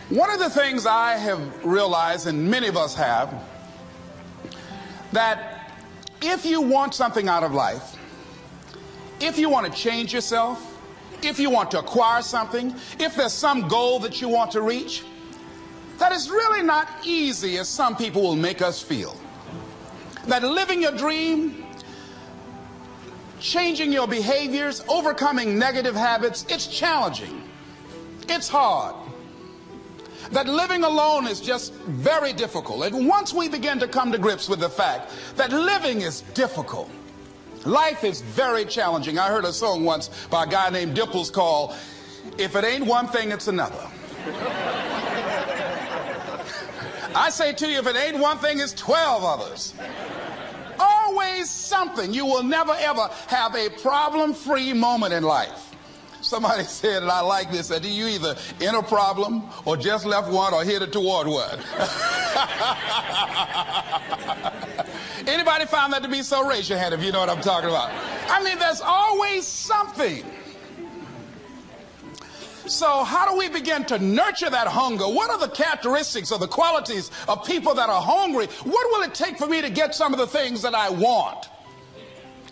One of the things I have realized, and many of us have, that if you want something out of life, if you want to change yourself, if you want to acquire something, if there's some goal that you want to reach, that is really not easy as some people will make us feel. That living your dream, changing your behaviors, overcoming negative habits, it's challenging. It's hard. That living alone is just very difficult. And once we begin to come to grips with the fact that living is difficult, life is very challenging. I heard a song once by a guy named Dimples called, "If It Ain't One Thing, It's Another." I say to you, if it ain't one thing, it's 12 others. Always something. You will never ever have a problem-free moment in life. Somebody said, and I like this, that you either in a problem or just left one or headed toward one. Anybody found that to be so? Raise your hand if you know what I'm talking about. I mean, there's always something. So how do we begin to nurture that hunger? What are the characteristics or the qualities of people that are hungry? What will it take for me to get some of the things that I want?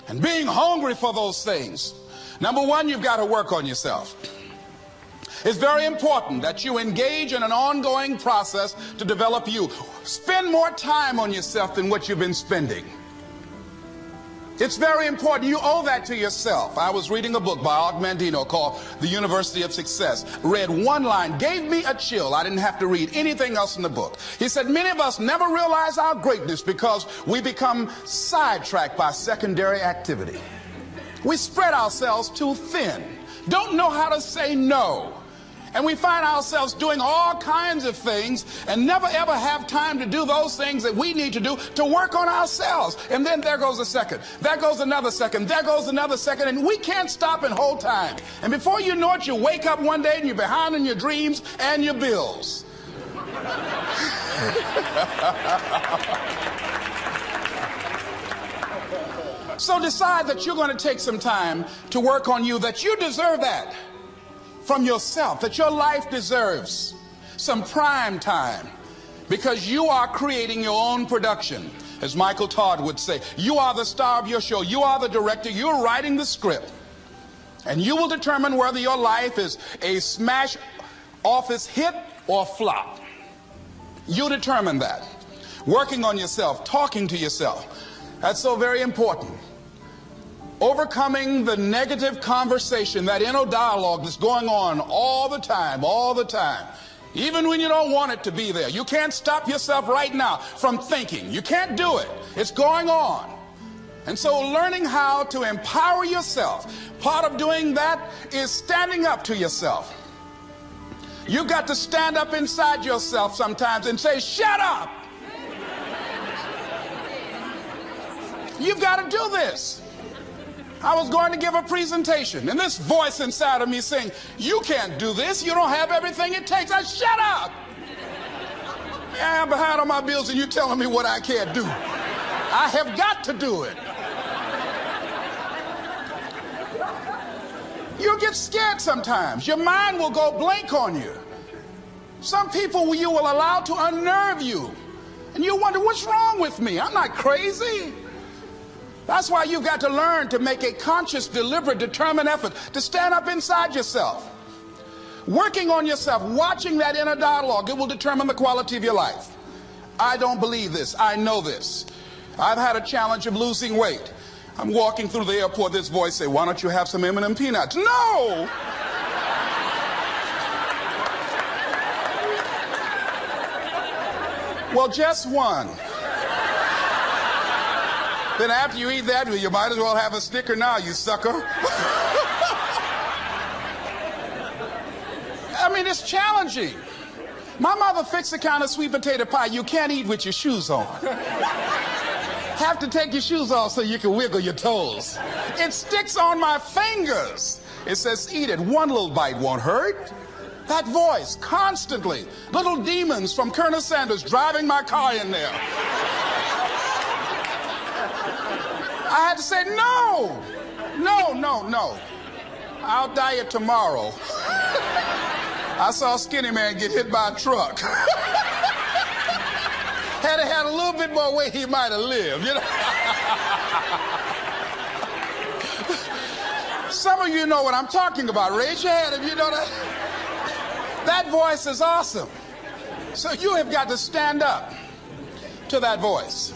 And being hungry for those things, number one, you've got to work on yourself. It's very important that you engage in an ongoing process to develop you. Spend more time on yourself than what you've been spending. It's very important. You owe that to yourself. I was reading a book by Og Mandino called The University of Success. Read one line, gave me a chill. I didn't have to read anything else in the book. He said, many of us never realize our greatness because we become sidetracked by secondary activity. We spread ourselves too thin, don't know how to say no. And we find ourselves doing all kinds of things and never ever have time to do those things that we need to do to work on ourselves. And then there goes a second, there goes another second, there goes another second, and we can't stop and hold time. And before you know it, you wake up one day and you're behind on your dreams and your bills. So decide that you're going to take some time to work on you, that you deserve that from yourself, that your life deserves some prime time because you are creating your own production. As Michael Todd would say, you are the star of your show. You are the director. You're writing the script. And you will determine whether your life is a smash office hit or flop. You determine that. Working on yourself, talking to yourself. That's so very important. Overcoming the negative conversation, that inner dialogue that's going on all the time, even when you don't want it to be there. You can't stop yourself right now from thinking. You can't do it. It's going on. And so learning how to empower yourself, part of doing that is standing up to yourself. You've got to stand up inside yourself sometimes and say, shut up. You've got to do this. I was going to give a presentation, and this voice inside of me saying, you can't do this. You don't have everything it takes. I shut up. Yeah, I'm behind on my bills, and you're telling me what I can't do. I have got to do it. You'll get scared sometimes. Your mind will go blank on you. Some people you will allow to unnerve you, and you wonder, what's wrong with me? I'm not crazy. That's why you've got to learn to make a conscious, deliberate, determined effort to stand up inside yourself. Working on yourself, watching that inner dialogue, it will determine the quality of your life. I don't believe this. I know this. I've had a challenge of losing weight. I'm walking through the airport, this voice say, why don't you have some M&M peanuts? No! Well, just one. Then after you eat that, you might as well have a Snicker now, you sucker. I mean, it's challenging. My mother fixed the kind of sweet potato pie you can't eat with your shoes on. Have to take your shoes off so you can wiggle your toes. It sticks on my fingers. It says, eat it. One little bite won't hurt. That voice, constantly. Little demons from Colonel Sanders driving my car in there. I had to say, no, no, no, no. I'll diet tomorrow. I saw a skinny man get hit by a truck. Had he had a little bit more weight, he might have lived, you know. Some of you know what I'm talking about. Raise your hand if you know that. That voice is awesome. So you have got to stand up to that voice.